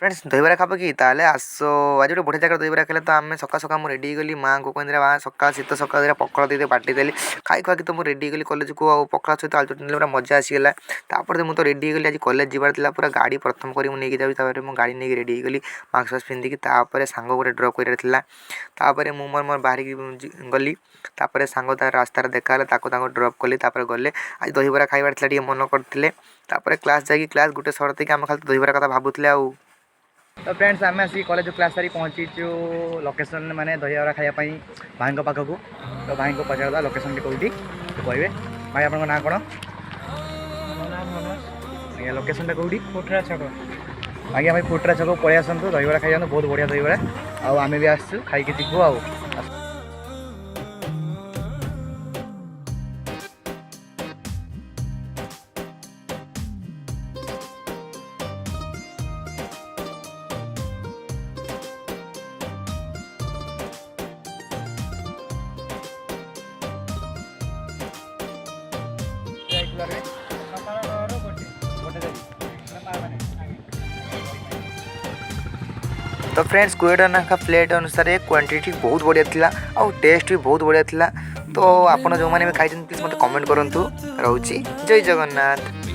Friends दहीबरा खाब कि ताले आस आज गोटे बढ़िया जगह दहीबरा खेले तो आम सका सका मुझे रेडी गली माँ को कहते माँ सका शीत सका पकड़ दे बाटी देली खाई खुआकी तो मुझे रेडी गली कॉलेज को आ पकड़ा सहित आलू चटनी पूरा मजा आसीगला तापर मुझे तो रेडी गली आज कॉलेज जीवार पूरा गाड़ी प्रथम करी मुझे जाऊँ मुझे गाड़ी नहीं रेडी गली मास्क फास्क पिंधिकी सांग गोटे ड्रप कर मोर मोर बाहर गली तापर सांग तार रास्तार देखा ड्रप कली गले आज दहीबरा खाइबार मन करते क्लास जाकि क्लास गोटे सर थी आम खाली दहीबरा कथा भावुले आउ। तो फ्रेंड्स आम आसिक कॉलेज क्लास सारी पहुँचीचु लोकेशन माने दहीबरा खायापाई भाई पाखक तो भाई को पचार लोकेशन कौटी तो कहे भाई आप ना कौन आज्ञा लोकेशन कौटी फुटरा छक आज्ञा भाई फुटरा छक पलि आसतु दहीबरा खाई बहुत बढ़िया दहीबरा आम भी आसू खाई जीवु आ। तो फ्रेंड्स 20 टका का प्लेट अनुसार क्वांटिटी बहुत बढ़िया थिला और टेस्ट भी बहुत बढ़िया थिला। तो आपण जो माने भी खाई प्लीज मत कमेंट करंतु। रहउची जय जगन्नाथ।